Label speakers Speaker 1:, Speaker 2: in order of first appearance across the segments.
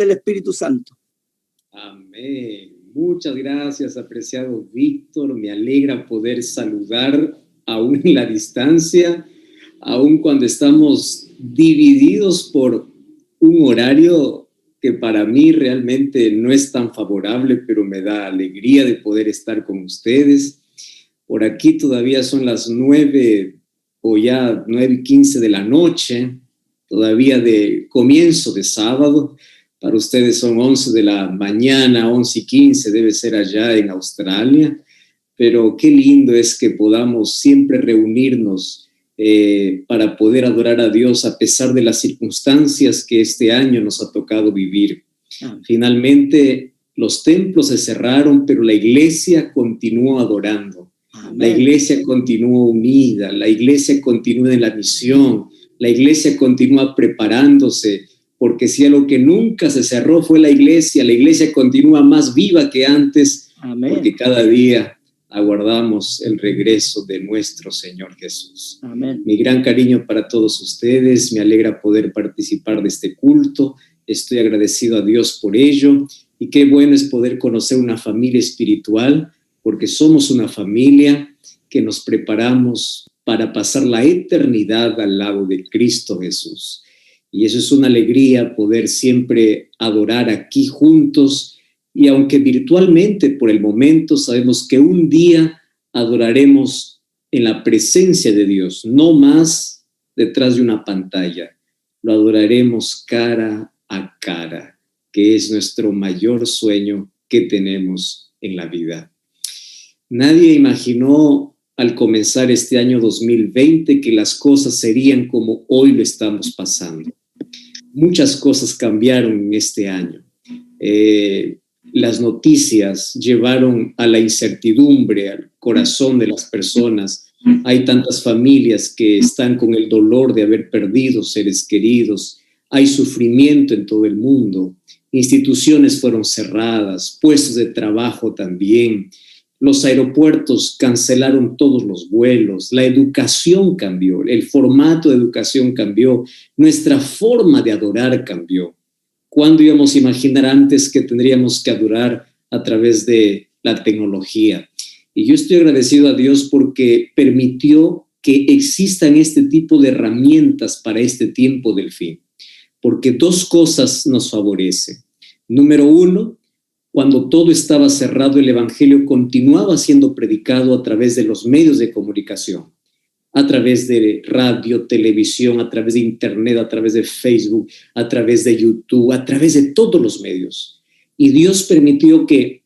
Speaker 1: del Espíritu Santo.
Speaker 2: Amén. Muchas gracias, apreciado Víctor. Me alegra poder saludar aún en la distancia, aún cuando estamos divididos por un horario que para mí realmente no es tan favorable, pero me da alegría de poder estar con ustedes. Por aquí todavía son las 9 o ya 9:15 de la noche, todavía de comienzo de sábado. Para ustedes son 11 de la mañana, 11:15, debe ser allá en Australia. Pero qué lindo es que podamos siempre reunirnos para poder adorar a Dios a pesar de las circunstancias que este año nos ha tocado vivir. Finalmente, los templos se cerraron, pero la iglesia continuó adorando. Amén. La iglesia continúa unida, la iglesia continúa en la misión, la iglesia continúa preparándose, porque si algo que nunca se cerró fue la iglesia continúa más viva que antes. Amén. Porque cada día aguardamos el regreso de nuestro Señor Jesús. Amén. Mi gran cariño para todos ustedes, me alegra poder participar de este culto, estoy agradecido a Dios por ello, y qué bueno es poder conocer una familia espiritual, porque somos una familia que nos preparamos para pasar la eternidad al lado de Cristo Jesús. Y eso es una alegría poder siempre adorar aquí juntos, y aunque virtualmente por el momento sabemos que un día adoraremos en la presencia de Dios, no más detrás de una pantalla, lo adoraremos cara a cara, que es nuestro mayor sueño que tenemos en la vida. Nadie imaginó al comenzar este año 2020 que las cosas serían como hoy lo estamos pasando. Muchas cosas cambiaron en este año. Las noticias llevaron a la incertidumbre al corazón de las personas. Hay tantas familias que están con el dolor de haber perdido seres queridos. Hay sufrimiento en todo el mundo. Instituciones fueron cerradas, puestos de trabajo también. Los aeropuertos cancelaron todos los vuelos. La educación cambió, el formato de educación cambió. Nuestra forma de adorar cambió. ¿Cuándo íbamos a imaginar antes que tendríamos que adorar a través de la tecnología? Y yo estoy agradecido a Dios porque permitió que existan este tipo de herramientas para este tiempo del fin. Porque dos cosas nos favorecen. Número uno, cuando todo estaba cerrado, el evangelio continuaba siendo predicado a través de los medios de comunicación. A través de radio, televisión, a través de internet, a través de Facebook, a través de YouTube, a través de todos los medios. Y Dios permitió que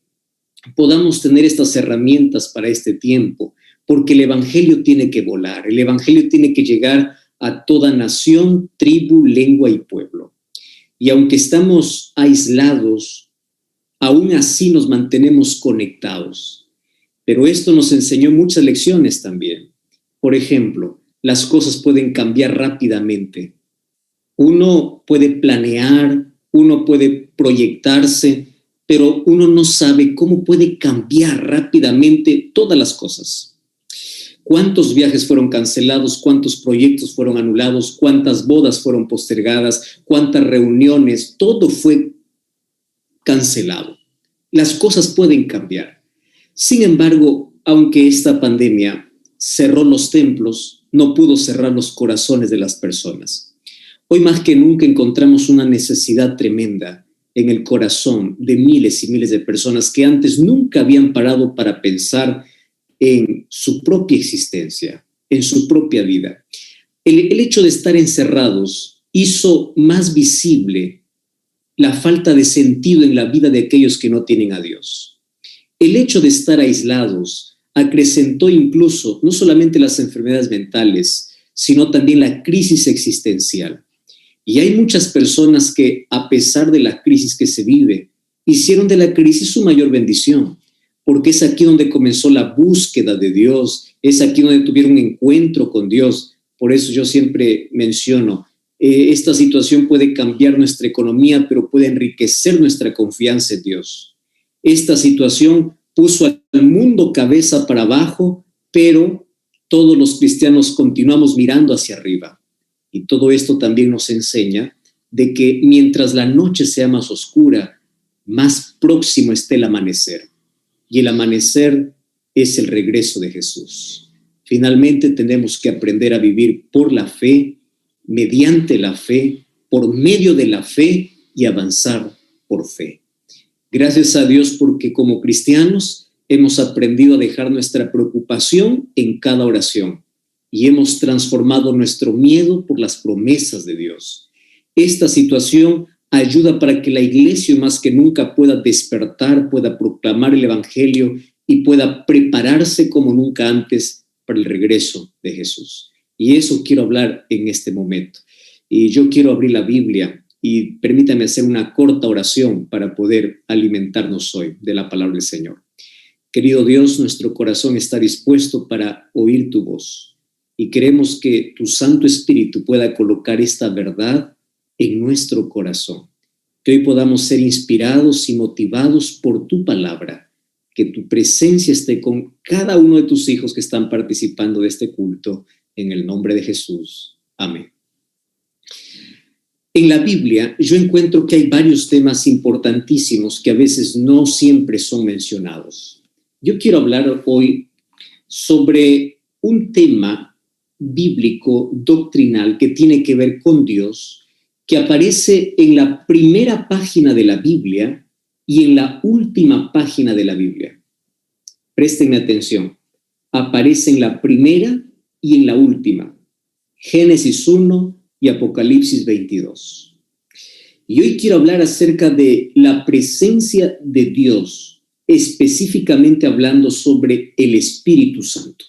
Speaker 2: podamos tener estas herramientas para este tiempo, porque el evangelio tiene que volar, el evangelio tiene que llegar a toda nación, tribu, lengua y pueblo. Y aunque estamos aislados, aún así nos mantenemos conectados. Pero esto nos enseñó muchas lecciones también. Por ejemplo, las cosas pueden cambiar rápidamente. Uno puede planear, uno puede proyectarse, pero uno no sabe cómo puede cambiar rápidamente todas las cosas. ¿Cuántos viajes fueron cancelados? ¿Cuántos proyectos fueron anulados? ¿Cuántas bodas fueron postergadas? ¿Cuántas reuniones? Todo fue cancelado. Las cosas pueden cambiar. Sin embargo, aunque esta pandemia cerró los templos, no pudo cerrar los corazones de las personas. Hoy más que nunca encontramos una necesidad tremenda en el corazón de miles y miles de personas que antes nunca habían parado para pensar en su propia existencia, en su propia vida. El hecho de estar encerrados hizo más visible la falta de sentido en la vida de aquellos que no tienen a Dios. El hecho de estar aislados acrecentó incluso no solamente las enfermedades mentales, sino también la crisis existencial. Y hay muchas personas que, a pesar de la crisis que se vive, hicieron de la crisis su mayor bendición, porque es aquí donde comenzó la búsqueda de Dios, es aquí donde tuvieron un encuentro con Dios. Por eso yo siempre menciono, esta situación puede cambiar nuestra economía, pero puede enriquecer nuestra confianza en Dios. Esta situación puso al mundo cabeza para abajo, pero todos los cristianos continuamos mirando hacia arriba. Y todo esto también nos enseña de que mientras la noche sea más oscura, más próximo esté el amanecer. Y el amanecer es el regreso de Jesús. Finalmente tenemos que aprender a vivir por la fe, mediante la fe, por medio de la fe y avanzar por fe. Gracias a Dios porque como cristianos hemos aprendido a dejar nuestra preocupación en cada oración y hemos transformado nuestro miedo por las promesas de Dios. Esta situación ayuda para que la iglesia más que nunca pueda despertar, pueda proclamar el evangelio y pueda prepararse como nunca antes para el regreso de Jesús. Y eso quiero hablar en este momento. Y yo quiero abrir la Biblia y permítame hacer una corta oración para poder alimentarnos hoy de la palabra del Señor. Querido Dios, nuestro corazón está dispuesto para oír tu voz y queremos que tu Santo Espíritu pueda colocar esta verdad en nuestro corazón. Que hoy podamos ser inspirados y motivados por tu palabra. Que tu presencia esté con cada uno de tus hijos que están participando de este culto. En el nombre de Jesús. Amén. En la Biblia yo encuentro que hay varios temas importantísimos que a veces no siempre son mencionados. Yo quiero hablar hoy sobre un tema bíblico, doctrinal, que tiene que ver con Dios, que aparece en la primera página de la Biblia y en la última página de la Biblia. Préstenme atención. Aparece en la primera y en la última. Génesis 1 y Apocalipsis 22. Y hoy quiero hablar acerca de la presencia de Dios, específicamente hablando sobre el Espíritu Santo.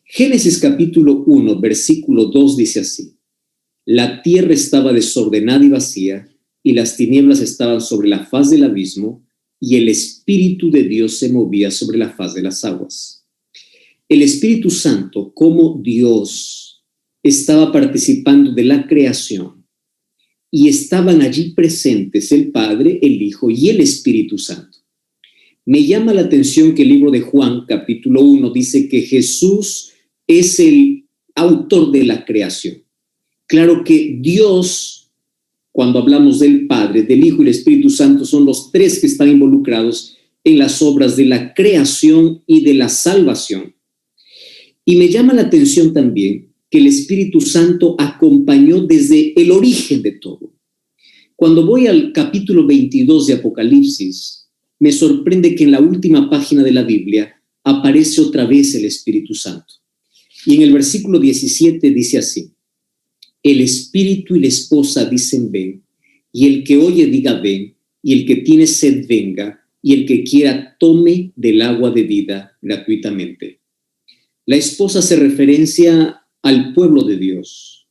Speaker 2: Génesis capítulo 1, versículo 2 dice así: la tierra estaba desordenada y vacía, y las tinieblas estaban sobre la faz del abismo, y el Espíritu de Dios se movía sobre la faz de las aguas. El Espíritu Santo, como Dios, estaba participando de la creación, y estaban allí presentes el Padre, el Hijo y el Espíritu Santo. Me llama la atención que el libro de Juan, capítulo 1, dice que Jesús es el autor de la creación. Claro que Dios, cuando hablamos del Padre, del Hijo y del Espíritu Santo, son los tres que están involucrados en las obras de la creación y de la salvación. Y me llama la atención también que el Espíritu Santo acompañó desde el origen de todo. Cuando voy al capítulo 22 de Apocalipsis, me sorprende que en la última página de la Biblia aparece otra vez el Espíritu Santo. Y en el versículo 17 dice así: el Espíritu y la esposa dicen ven, y el que oye diga ven, y el que tiene sed venga, y el que quiera tome del agua de vida gratuitamente. La esposa hace referencia al pueblo de Dios.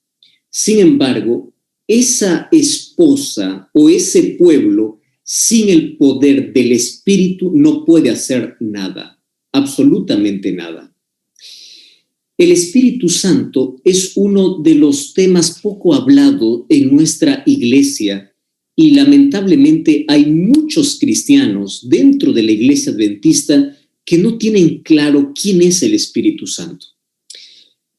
Speaker 2: Sin embargo, esa esposa o ese pueblo sin el poder del Espíritu no puede hacer nada, absolutamente nada. El Espíritu Santo es uno de los temas poco hablado en nuestra iglesia y lamentablemente hay muchos cristianos dentro de la iglesia adventista que no tienen claro quién es el Espíritu Santo.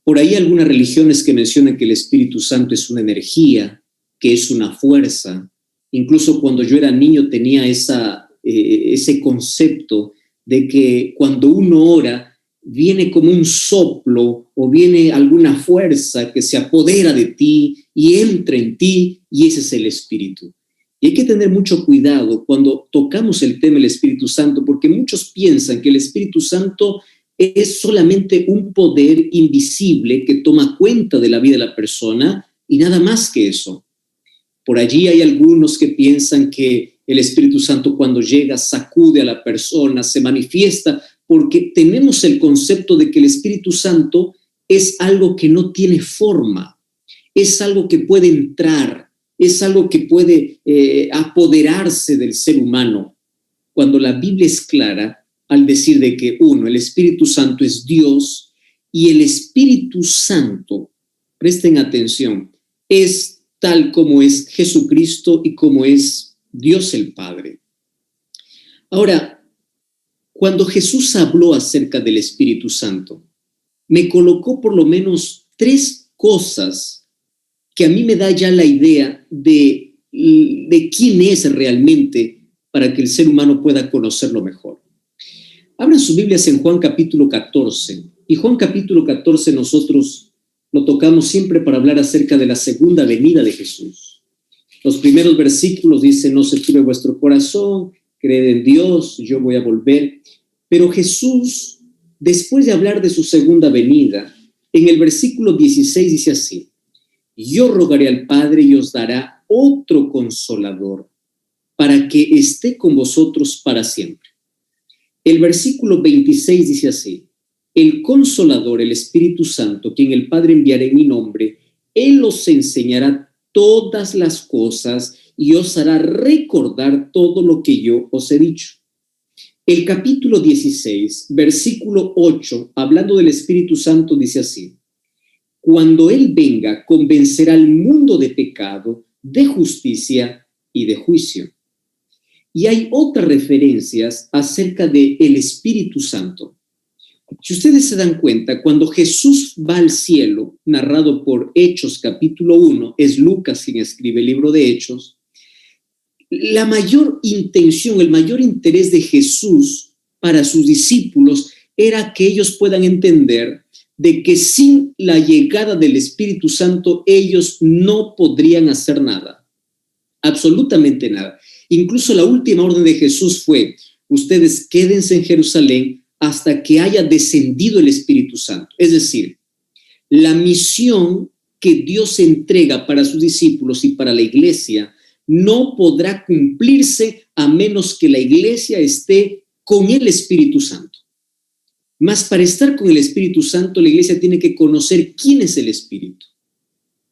Speaker 2: Por ahí algunas religiones que mencionan que el Espíritu Santo es una energía, que es una fuerza. Incluso cuando yo era niño tenía ese concepto de que cuando uno ora viene como un soplo o viene alguna fuerza que se apodera de ti y entra en ti, y ese es el Espíritu. Y hay que tener mucho cuidado cuando tocamos el tema del Espíritu Santo, porque muchos piensan que el Espíritu Santo es solamente un poder invisible que toma cuenta de la vida de la persona y nada más que eso. Por allí hay algunos que piensan que el Espíritu Santo cuando llega sacude a la persona, se manifiesta, porque tenemos el concepto de que el Espíritu Santo es algo que no tiene forma, es algo que puede entrar, es algo que puede apoderarse del ser humano. Cuando la Biblia es clara al decir de que el Espíritu Santo es Dios y el Espíritu Santo, presten atención, es tal como es Jesucristo y como es Dios el Padre. Ahora, cuando Jesús habló acerca del Espíritu Santo, me colocó por lo menos 3 cosas que a mí me da ya la idea de quién es realmente para que el ser humano pueda conocerlo mejor. Abran sus Biblias en Juan capítulo 14. Y Juan capítulo 14 nosotros lo tocamos siempre para hablar acerca de la segunda venida de Jesús. Los primeros versículos dicen: no se turbe vuestro corazón, creed en Dios, yo voy a volver. Pero Jesús, después de hablar de su segunda venida, en el versículo 16 dice así: yo rogaré al Padre y os dará otro consolador para que esté con vosotros para siempre. El versículo 26 dice así: el Consolador, el Espíritu Santo, quien el Padre enviará en mi nombre, Él os enseñará todas las cosas y os hará recordar todo lo que yo os he dicho. El capítulo 16, versículo 8, hablando del Espíritu Santo, dice así: cuando Él venga, convencerá al mundo de pecado, de justicia y de juicio. Y hay otras referencias acerca del Espíritu Santo. Si ustedes se dan cuenta, cuando Jesús va al cielo, narrado por Hechos capítulo 1, es Lucas quien escribe el libro de Hechos, la mayor intención, el mayor interés de Jesús para sus discípulos era que ellos puedan entender de que sin la llegada del Espíritu Santo ellos no podrían hacer nada, absolutamente nada. Incluso la última orden de Jesús fue: ustedes quédense en Jerusalén hasta que haya descendido el Espíritu Santo. Es decir, la misión que Dios entrega para sus discípulos y para la iglesia no podrá cumplirse a menos que la iglesia esté con el Espíritu Santo. Mas para estar con el Espíritu Santo, la iglesia tiene que conocer quién es el Espíritu.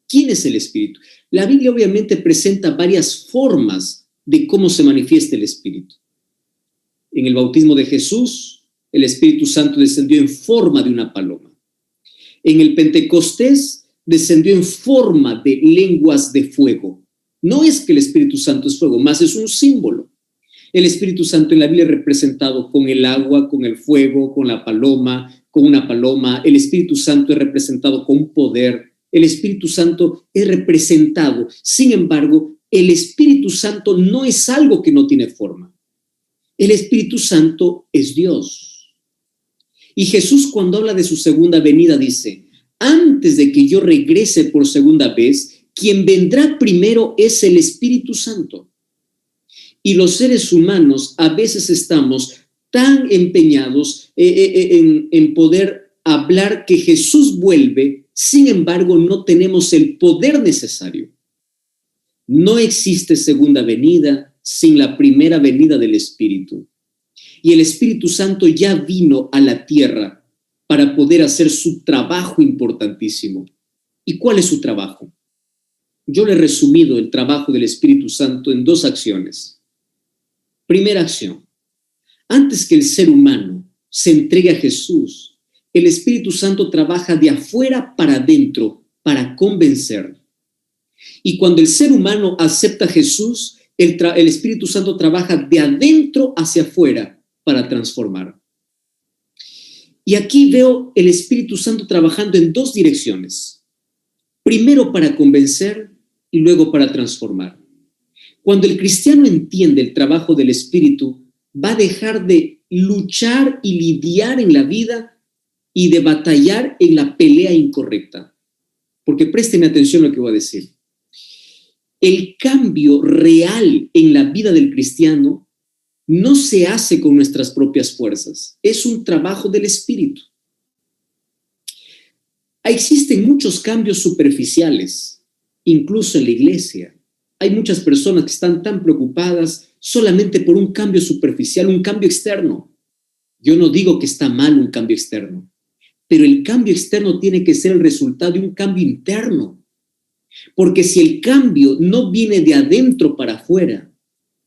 Speaker 2: ¿Quién es el Espíritu? La Biblia obviamente presenta varias formas de cómo se manifiesta el Espíritu. En el bautismo de Jesús, el Espíritu Santo descendió en forma de una paloma. En el Pentecostés, descendió en forma de lenguas de fuego. No es que el Espíritu Santo es fuego, más es un símbolo. El Espíritu Santo en la Biblia es representado con el agua, con el fuego, con la paloma, con una paloma. El Espíritu Santo es representado con poder. El Espíritu Santo es representado. Sin embargo, el Espíritu Santo no es algo que no tiene forma. El Espíritu Santo es Dios. Y Jesús, cuando habla de su segunda venida, dice: antes de que yo regrese por segunda vez, quien vendrá primero es el Espíritu Santo. Y los seres humanos a veces estamos tan empeñados en poder hablar que Jesús vuelve, sin embargo no tenemos el poder necesario. No existe segunda venida sin la primera venida del Espíritu. Y el Espíritu Santo ya vino a la tierra para poder hacer su trabajo importantísimo. ¿Y cuál es su trabajo? Yo le he resumido el trabajo del Espíritu Santo en dos acciones. Primera acción: antes que el ser humano se entregue a Jesús, el Espíritu Santo trabaja de afuera para adentro para convencer. Y cuando el ser humano acepta a Jesús, el Espíritu Santo trabaja de adentro hacia afuera para transformar. Y aquí veo el Espíritu Santo trabajando en dos direcciones. Primero para convencer y luego para transformar. Cuando el cristiano entiende el trabajo del Espíritu, va a dejar de luchar y lidiar en la vida y de batallar en la pelea incorrecta. Porque presten atención a lo que voy a decir. El cambio real en la vida del cristiano no se hace con nuestras propias fuerzas, es un trabajo del Espíritu. Existen muchos cambios superficiales, incluso en la iglesia. Hay muchas personas que están tan preocupadas solamente por un cambio superficial, un cambio externo. Yo no digo que está mal un cambio externo, pero el cambio externo tiene que ser el resultado de un cambio interno. Porque si el cambio no viene de adentro para afuera,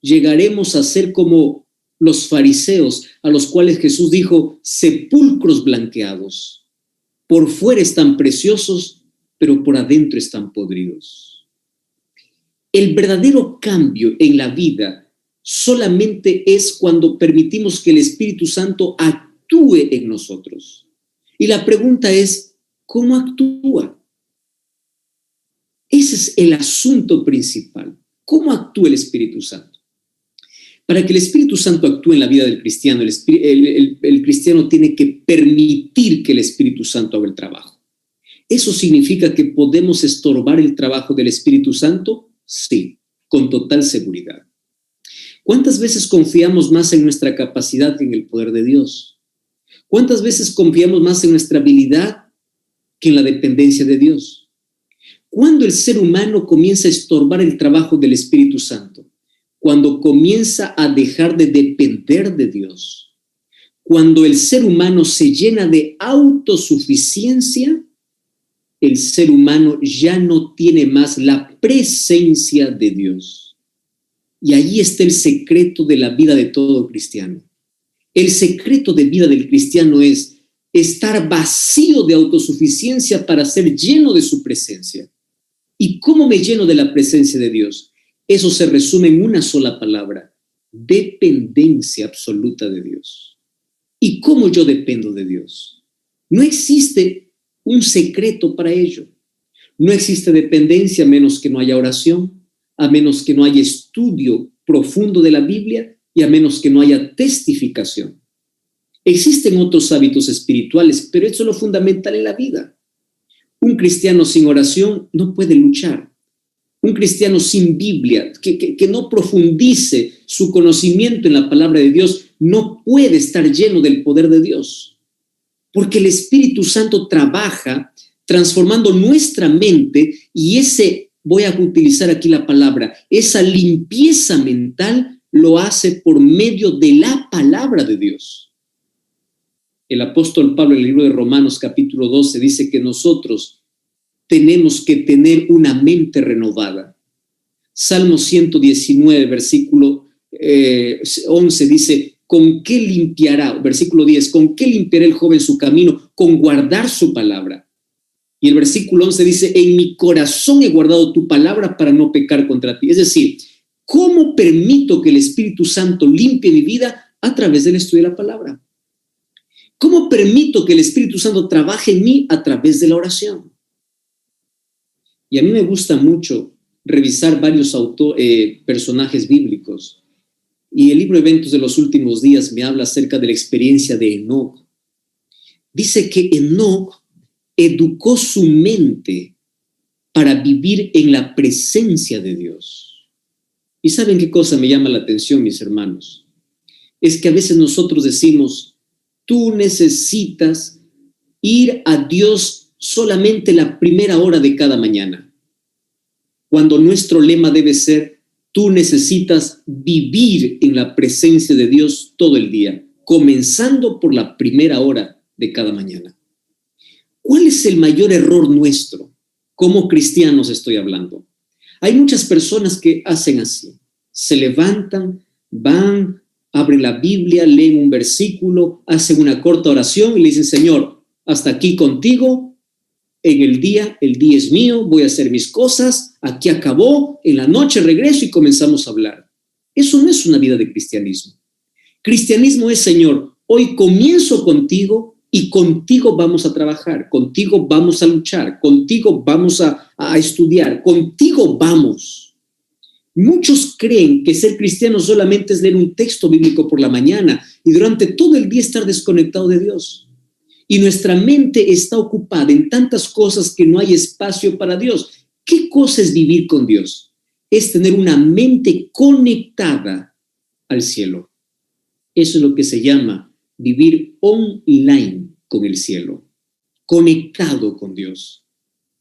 Speaker 2: llegaremos a ser como los fariseos, a los cuales Jesús dijo: sepulcros blanqueados. Por fuera están preciosos, pero por adentro están podridos. El verdadero cambio en la vida solamente es cuando permitimos que el Espíritu Santo actúe en nosotros. Y la pregunta es: ¿cómo actúa? Ese es el asunto principal. ¿Cómo actúa el Espíritu Santo? Para que el Espíritu Santo actúe en la vida del cristiano, el cristiano tiene que permitir que el Espíritu Santo haga el trabajo. ¿Eso significa que podemos estorbar el trabajo del Espíritu Santo? Sí, con total seguridad. ¿Cuántas veces confiamos más en nuestra capacidad que en el poder de Dios? ¿Cuántas veces confiamos más en nuestra habilidad que en la dependencia de Dios? ¿Cuándo el ser humano comienza a estorbar el trabajo del Espíritu Santo? Cuando comienza a dejar de depender de Dios. Cuando el ser humano se llena de autosuficiencia, el ser humano ya no tiene más la presencia de Dios. Y ahí está el secreto de la vida de todo cristiano. El secreto de vida del cristiano es estar vacío de autosuficiencia para ser lleno de su presencia. ¿Y cómo me lleno de la presencia de Dios? Eso se resume en una sola palabra: dependencia absoluta de Dios. ¿Y cómo yo dependo de Dios? No existe un secreto para ello. No existe dependencia a menos que no haya oración, a menos que no haya estudio profundo de la Biblia y a menos que no haya testificación. Existen otros hábitos espirituales, pero eso es lo fundamental en la vida. Un cristiano sin oración no puede luchar. Un cristiano sin Biblia, que no profundice su conocimiento en la palabra de Dios, no puede estar lleno del poder de Dios. Porque el Espíritu Santo trabaja transformando nuestra mente y voy a utilizar aquí la palabra, esa limpieza mental lo hace por medio de la palabra de Dios. El apóstol Pablo en el libro de Romanos capítulo 12 dice que nosotros tenemos que tener una mente renovada. Salmo 119, versículo 11 dice: ¿con qué limpiará? Versículo 10, ¿con qué limpiará el joven su camino? Con guardar su palabra. Y el versículo 11 dice: en mi corazón he guardado tu palabra para no pecar contra ti. Es decir, ¿cómo permito que el Espíritu Santo limpie mi vida? A través del estudio de la palabra. ¿Cómo permito que el Espíritu Santo trabaje en mí? A través de la oración. Y a mí me gusta mucho revisar varios personajes bíblicos. Y el libro Eventos de los Últimos Días me habla acerca de la experiencia de Enoc. Dice que Enoc educó su mente para vivir en la presencia de Dios. ¿Y saben qué cosa me llama la atención, mis hermanos? Es que a veces nosotros decimos: tú necesitas ir a Dios solamente la primera hora de cada mañana, cuando nuestro lema debe ser: tú necesitas vivir en la presencia de Dios todo el día, comenzando por la primera hora de cada mañana. ¿Cuál es el mayor error nuestro? Como cristianos estoy hablando. Hay muchas personas que hacen así. Se levantan, van, abren la Biblia, leen un versículo, hacen una corta oración y le dicen: Señor, hasta aquí contigo, el día es mío, voy a hacer mis cosas, aquí acabó, en la noche regreso y comenzamos a hablar. Eso no es una vida de cristianismo. Cristianismo es: Señor, hoy comienzo contigo y contigo vamos a trabajar, contigo vamos a luchar, contigo vamos a estudiar, contigo vamos. Muchos creen que ser cristiano solamente es leer un texto bíblico por la mañana y durante todo el día estar desconectado de Dios. Y nuestra mente está ocupada en tantas cosas que no hay espacio para Dios. ¿Qué cosa es vivir con Dios? Es tener una mente conectada al cielo. Eso es lo que se llama vivir online con el cielo, conectado con Dios.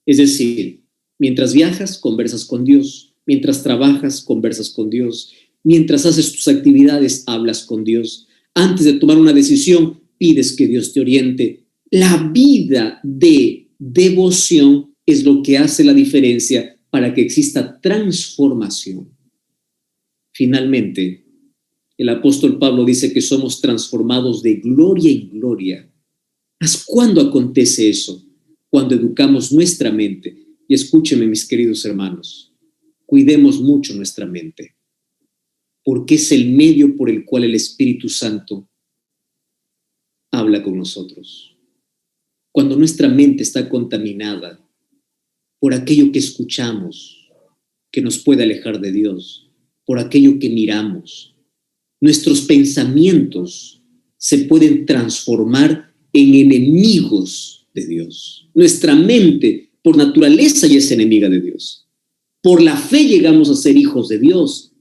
Speaker 2: Es decir, mientras viajas, conversas con Dios. Mientras trabajas, conversas con Dios. Mientras haces tus actividades, hablas con Dios. Antes de tomar una decisión, pides que Dios te oriente. La vida de devoción es lo que hace la diferencia para que exista transformación. Finalmente, el apóstol Pablo dice que somos transformados de gloria en gloria. ¿Cuándo acontece eso? Cuando educamos nuestra mente. Y escúcheme, mis queridos hermanos, cuidemos mucho nuestra mente, porque es el medio por el cual el Espíritu Santo habla con nosotros. Cuando nuestra mente está contaminada, por aquello que escuchamos, que nos puede alejar de Dios, por aquello que miramos. Nuestros pensamientos se pueden transformar en enemigos de Dios. Nuestra mente, por naturaleza, ya es enemiga de Dios. Por la fe llegamos a ser hijos de Dios,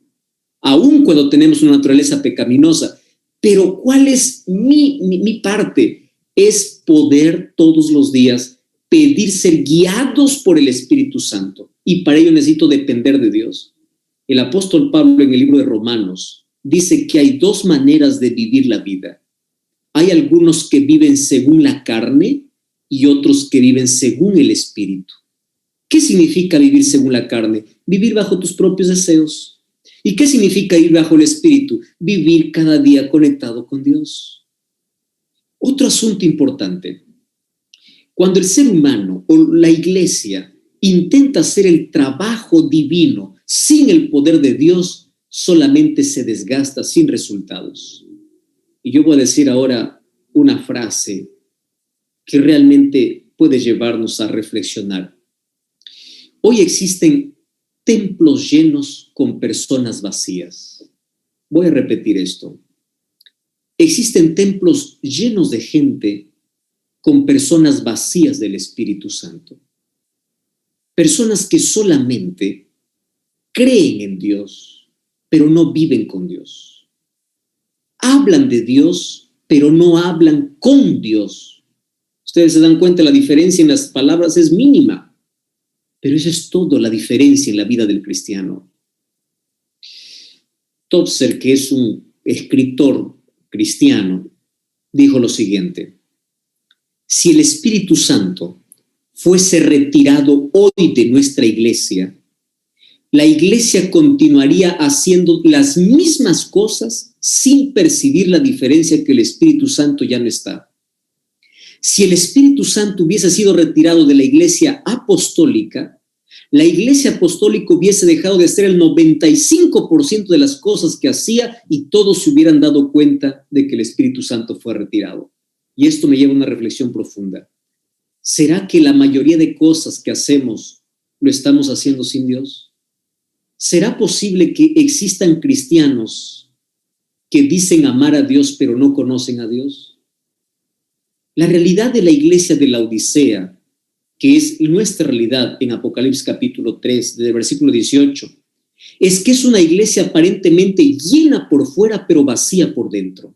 Speaker 2: aun cuando tenemos una naturaleza pecaminosa. Pero ¿cuál es mi parte? Es poder todos los días pedir ser guiados por el Espíritu Santo. Y para ello necesito depender de Dios. El apóstol Pablo en el libro de Romanos dice que hay dos maneras de vivir la vida. Hay algunos que viven según la carne y otros que viven según el Espíritu. ¿Qué significa vivir según la carne? Vivir bajo tus propios deseos. ¿Y qué significa ir bajo el Espíritu? Vivir cada día conectado con Dios. Otro asunto importante. Cuando el ser humano o la iglesia intenta hacer el trabajo divino sin el poder de Dios, solamente se desgasta sin resultados. Y yo voy a decir ahora una frase que realmente puede llevarnos a reflexionar. Hoy existen templos llenos con personas vacías. Voy a repetir esto. Existen templos llenos de gente con personas vacías del Espíritu Santo. Personas que solamente creen en Dios, pero no viven con Dios. Hablan de Dios, pero no hablan con Dios. Ustedes se dan cuenta, la diferencia en las palabras es mínima, pero eso es todo la diferencia en la vida del cristiano. Topser, que es un escritor cristiano, dijo lo siguiente: si el Espíritu Santo fuese retirado hoy de nuestra iglesia, la iglesia continuaría haciendo las mismas cosas sin percibir la diferencia que el Espíritu Santo ya no está. Si el Espíritu Santo hubiese sido retirado de la iglesia apostólica, la iglesia apostólica hubiese dejado de hacer el 95% de las cosas que hacía y todos se hubieran dado cuenta de que el Espíritu Santo fue retirado. Y esto me lleva a una reflexión profunda. ¿Será que la mayoría de cosas que hacemos lo estamos haciendo sin Dios? ¿Será posible que existan cristianos que dicen amar a Dios pero no conocen a Dios? La realidad de la iglesia de la Odisea, que es nuestra realidad en Apocalipsis capítulo 3, del versículo 18, es que es una iglesia aparentemente llena por fuera pero vacía por dentro.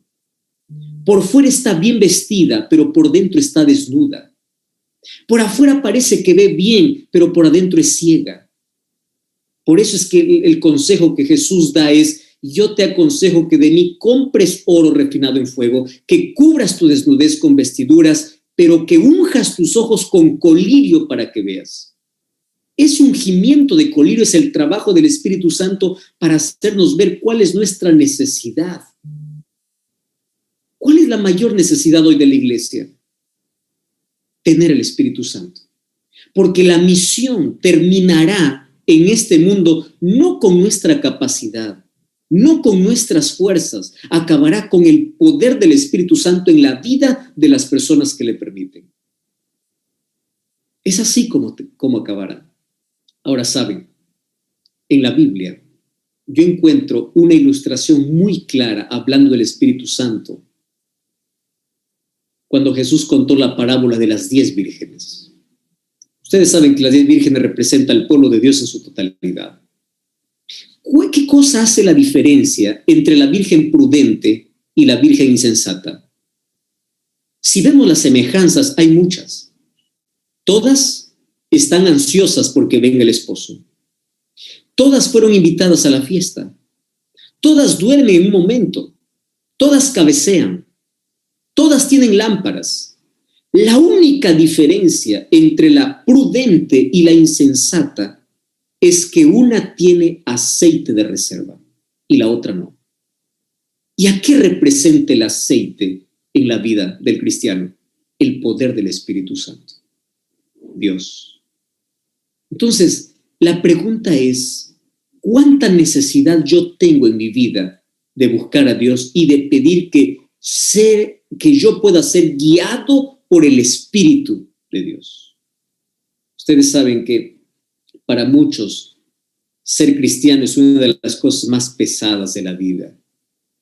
Speaker 2: Por fuera está bien vestida, pero por dentro está desnuda. Por afuera parece que ve bien, pero por adentro es ciega. Por eso es que el consejo que Jesús da es: yo te aconsejo que de mí compres oro refinado en fuego, que cubras tu desnudez con vestiduras, pero que unjas tus ojos con colirio para que veas. Ese ungimiento de colirio es el trabajo del Espíritu Santo para hacernos ver cuál es nuestra necesidad. ¿Cuál es la mayor necesidad hoy de la iglesia? Tener el Espíritu Santo. Porque la misión terminará en este mundo no con nuestra capacidad, no con nuestras fuerzas, acabará con el poder del Espíritu Santo en la vida de las personas que le permiten. Es así como acabará. Ahora saben, en la Biblia yo encuentro una ilustración muy clara hablando del Espíritu Santo cuando Jesús contó la parábola de las 10 vírgenes. Ustedes saben que las 10 vírgenes representan al pueblo de Dios en su totalidad. ¿Qué cosa hace la diferencia entre la virgen prudente y la virgen insensata? Si vemos las semejanzas, hay muchas. Todas están ansiosas porque venga el esposo. Todas fueron invitadas a la fiesta. Todas duermen en un momento. Todas cabecean. Todas tienen lámparas. La única diferencia entre la prudente y la insensata es que una tiene aceite de reserva y la otra no. ¿Y a qué representa el aceite en la vida del cristiano? El poder del Espíritu Santo. Dios. Entonces, la pregunta es: ¿cuánta necesidad yo tengo en mi vida de buscar a Dios y de pedir que yo pueda ser guiado por el Espíritu de Dios? Ustedes saben que para muchos ser cristiano es una de las cosas más pesadas de la vida.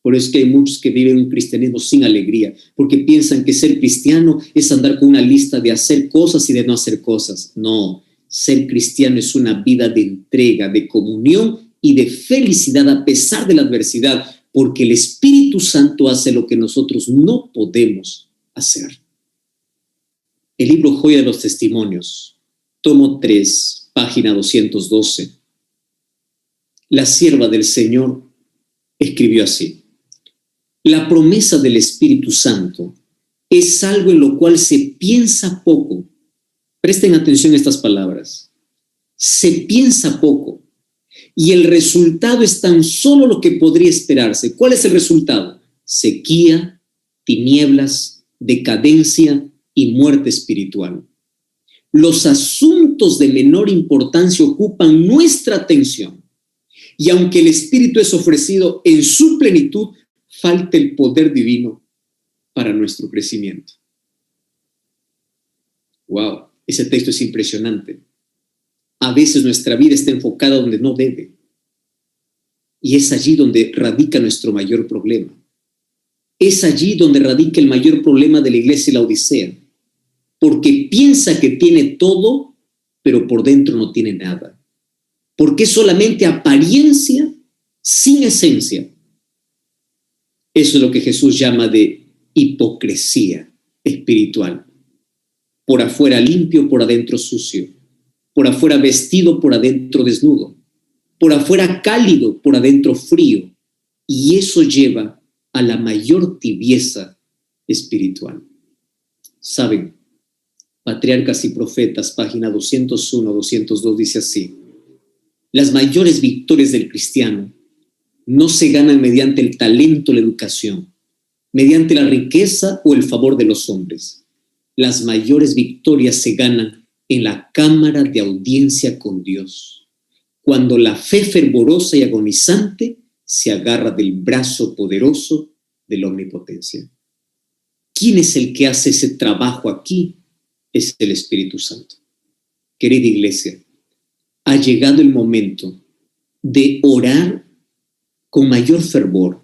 Speaker 2: Por eso es que hay muchos que viven un cristianismo sin alegría, porque piensan que ser cristiano es andar con una lista de hacer cosas y de no hacer cosas. No, ser cristiano es una vida de entrega, de comunión y de felicidad a pesar de la adversidad, porque el Espíritu Santo hace lo que nosotros no podemos hacer. El libro Joya de los Testimonios, tomo 3, página 212. La sierva del Señor escribió así: la promesa del Espíritu Santo es algo en lo cual se piensa poco. Presten atención a estas palabras. Se piensa poco y el resultado es tan solo lo que podría esperarse. ¿Cuál es el resultado? Sequía, tinieblas, decadencia y muerte espiritual. Los asuntos de menor importancia ocupan nuestra atención y aunque el Espíritu es ofrecido en su plenitud, falta el poder divino para nuestro crecimiento. Wow, ese texto es impresionante. A veces nuestra vida está enfocada donde no debe. Y es allí donde radica nuestro mayor problema. Es allí donde radica el mayor problema de la iglesia de la Odisea. Porque piensa que tiene todo, pero por dentro no tiene nada. Porque es solamente apariencia sin esencia. Eso es lo que Jesús llama de hipocresía espiritual. Por afuera limpio, por adentro sucio. Por afuera vestido, por adentro desnudo. Por afuera cálido, por adentro frío. Y eso lleva a la mayor tibieza espiritual. ¿Saben? Patriarcas y Profetas, página 201, 202, dice así: las mayores victorias del cristiano no se ganan mediante el talento o la educación, mediante la riqueza o el favor de los hombres. Las mayores victorias se ganan en la cámara de audiencia con Dios, cuando la fe fervorosa y agonizante se agarra del brazo poderoso de la omnipotencia. ¿Quién es el que hace ese trabajo aquí? Es el Espíritu Santo. Querida iglesia, ha llegado el momento de orar con mayor fervor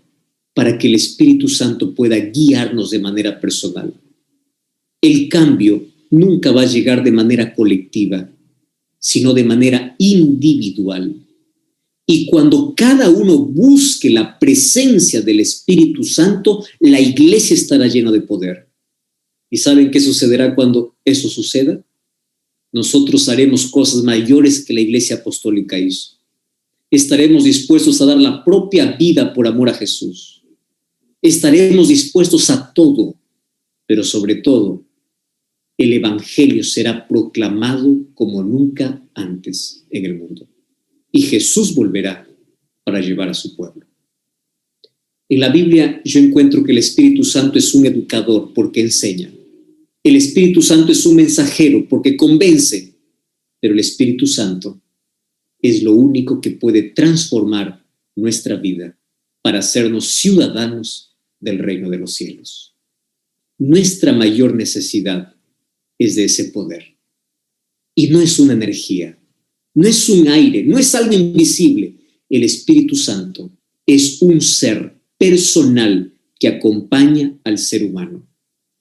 Speaker 2: para que el Espíritu Santo pueda guiarnos de manera personal. El cambio nunca va a llegar de manera colectiva, sino de manera individual. Y cuando cada uno busque la presencia del Espíritu Santo, la iglesia estará llena de poder. ¿Y saben qué sucederá cuando eso suceda? Nosotros haremos cosas mayores que la iglesia apostólica hizo. Estaremos dispuestos a dar la propia vida por amor a Jesús. Estaremos dispuestos a todo, pero sobre todo, el Evangelio será proclamado como nunca antes en el mundo. Y Jesús volverá para llevar a su pueblo. En la Biblia yo encuentro que el Espíritu Santo es un educador porque enseña. El Espíritu Santo es un mensajero porque convence. Pero el Espíritu Santo es lo único que puede transformar nuestra vida para hacernos ciudadanos del reino de los cielos. Nuestra mayor necesidad es de ese poder. Y no es una energía, no es un aire, no es algo invisible. El Espíritu Santo es un ser personal que acompaña al ser humano,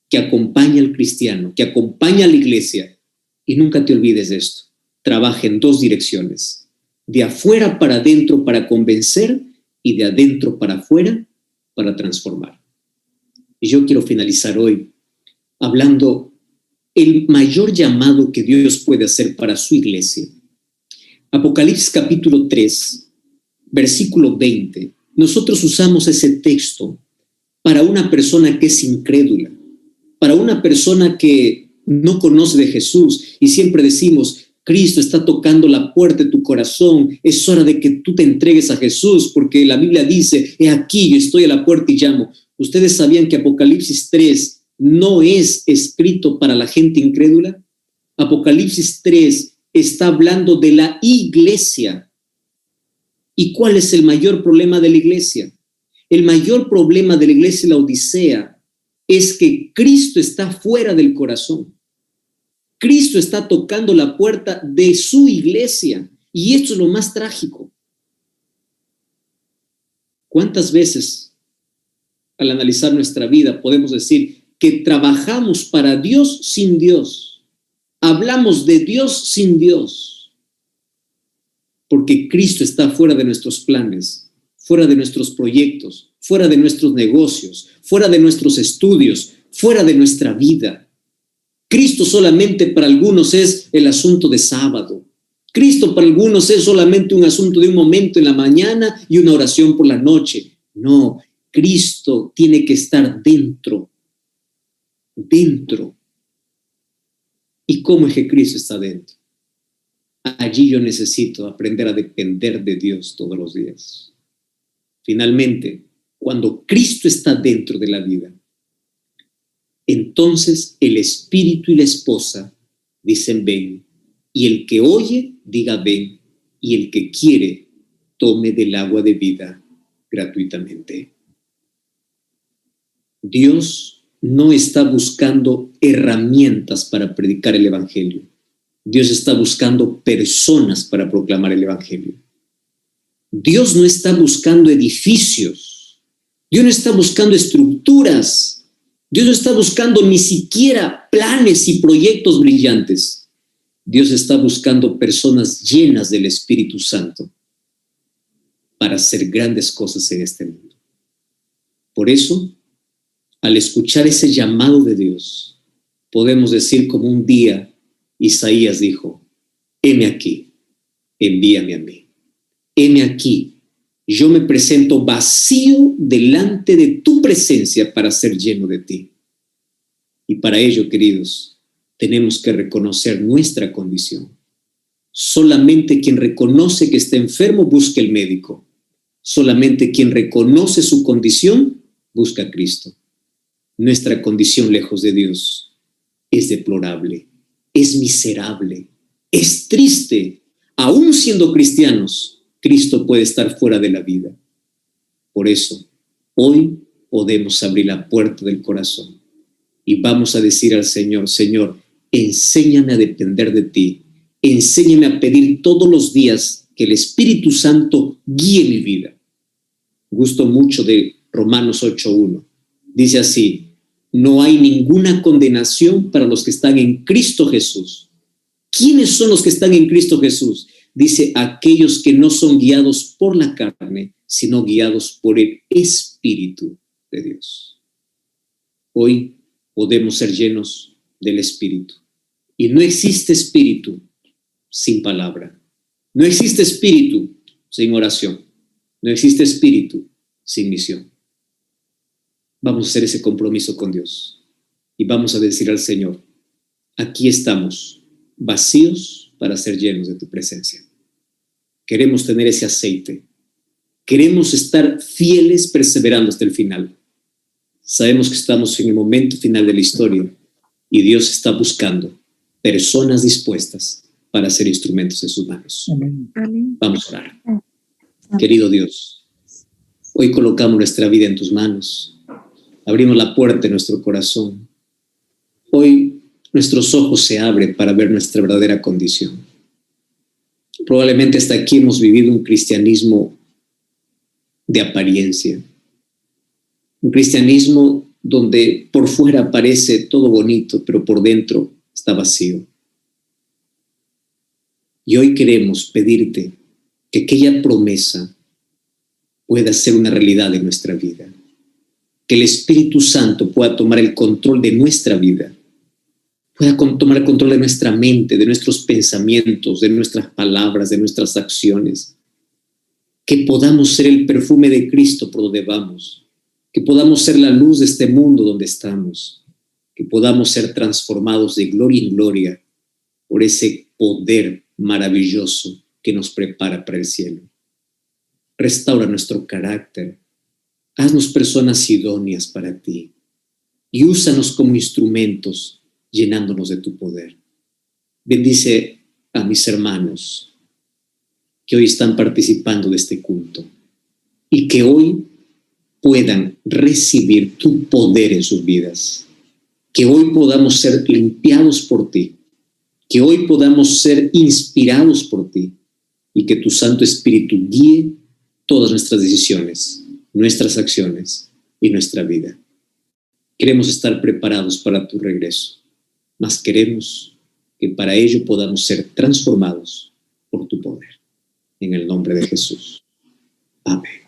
Speaker 2: que acompaña al cristiano, que acompaña a la iglesia. Y nunca te olvides de esto. Trabaja en dos direcciones. De afuera para adentro para convencer y de adentro para afuera para transformar. Y yo quiero finalizar hoy hablando el mayor llamado que Dios puede hacer para su iglesia. Apocalipsis capítulo 3, versículo 20. Nosotros usamos ese texto para una persona que es incrédula, para una persona que no conoce de Jesús y siempre decimos: Cristo está tocando la puerta de tu corazón, es hora de que tú te entregues a Jesús, porque la Biblia dice: he aquí, yo estoy a la puerta y llamo. ¿Ustedes sabían que Apocalipsis 3 no es escrito para la gente incrédula? Apocalipsis 3 está hablando de la iglesia. ¿Y cuál es el mayor problema de la iglesia? El mayor problema de la iglesia de la Odisea es que Cristo está fuera del corazón. Cristo está tocando la puerta de su iglesia. Y esto es lo más trágico. ¿Cuántas veces al analizar nuestra vida podemos decir que trabajamos para Dios sin Dios? Hablamos de Dios sin Dios. Porque Cristo está fuera de nuestros planes, fuera de nuestros proyectos, fuera de nuestros negocios, fuera de nuestros estudios, fuera de nuestra vida. Cristo solamente para algunos es el asunto de sábado. Cristo para algunos es solamente un asunto de un momento en la mañana y una oración por la noche. No, Cristo tiene que estar dentro. Dentro. ¿Y cómo es que Cristo está dentro? Allí yo necesito aprender a depender de Dios todos los días. Finalmente, cuando Cristo está dentro de la vida, entonces el espíritu y la esposa dicen ven, y el que oye diga ven, y el que quiere tome del agua de vida gratuitamente. Dios no está buscando herramientas para predicar el evangelio. Dios está buscando personas para proclamar el evangelio. Dios no está buscando edificios. Dios no está buscando estructuras. Dios no está buscando ni siquiera planes y proyectos brillantes. Dios está buscando personas llenas del Espíritu Santo para hacer grandes cosas en este mundo. Por eso, al escuchar ese llamado de Dios, podemos decir como un día Isaías dijo, heme aquí, envíame a mí. Heme aquí, yo me presento vacío delante de tu presencia para ser lleno de ti. Y para ello, queridos, tenemos que reconocer nuestra condición. Solamente quien reconoce que está enfermo busca el médico. Solamente quien reconoce su condición busca a Cristo. Nuestra condición lejos de Dios es deplorable, es miserable, es triste. Aún siendo cristianos, Cristo puede estar fuera de la vida. Por eso, hoy podemos abrir la puerta del corazón y vamos a decir al Señor, Señor, enséñame a depender de ti. Enséñame a pedir todos los días que el Espíritu Santo guíe mi vida. Gusto mucho de Romanos 8:1. Dice así, no hay ninguna condenación para los que están en Cristo Jesús. ¿Quiénes son los que están en Cristo Jesús? Dice, aquellos que no son guiados por la carne, sino guiados por el Espíritu de Dios. Hoy podemos ser llenos del Espíritu. Y no existe espíritu sin palabra. No existe espíritu sin oración. No existe espíritu sin misión. Vamos a hacer ese compromiso con Dios. Y vamos a decir al Señor, aquí estamos, vacíos para ser llenos de tu presencia. Queremos tener ese aceite. Queremos estar fieles perseverando hasta el final. Sabemos que estamos en el momento final de la historia y Dios está buscando personas dispuestas para ser instrumentos en sus manos.
Speaker 1: Amén.
Speaker 2: Vamos a orar. Querido Dios, hoy colocamos nuestra vida en tus manos. Abrimos la puerta de nuestro corazón. Hoy nuestros ojos se abren para ver nuestra verdadera condición. Probablemente hasta aquí hemos vivido un cristianismo de apariencia. Un cristianismo donde por fuera parece todo bonito, pero por dentro está vacío. Y hoy queremos pedirte que aquella promesa pueda ser una realidad en nuestra vida. Que el Espíritu Santo pueda tomar el control de nuestra vida. Pueda tomar el control de nuestra mente, de nuestros pensamientos, de nuestras palabras, de nuestras acciones. Que podamos ser el perfume de Cristo por donde vamos. Que podamos ser la luz de este mundo donde estamos. Que podamos ser transformados de gloria en gloria por ese poder maravilloso que nos prepara para el cielo. Restaura nuestro carácter. Haznos personas idóneas para ti y úsanos como instrumentos llenándonos de tu poder. Bendice a mis hermanos que hoy están participando de este culto y que hoy puedan recibir tu poder en sus vidas. Que hoy podamos ser limpiados por ti Que hoy podamos ser inspirados por ti y que tu Santo Espíritu guíe todas nuestras decisiones, nuestras acciones y nuestra vida. Queremos estar preparados para tu regreso, mas queremos que para ello podamos ser transformados por tu poder. En el nombre de Jesús. Amén.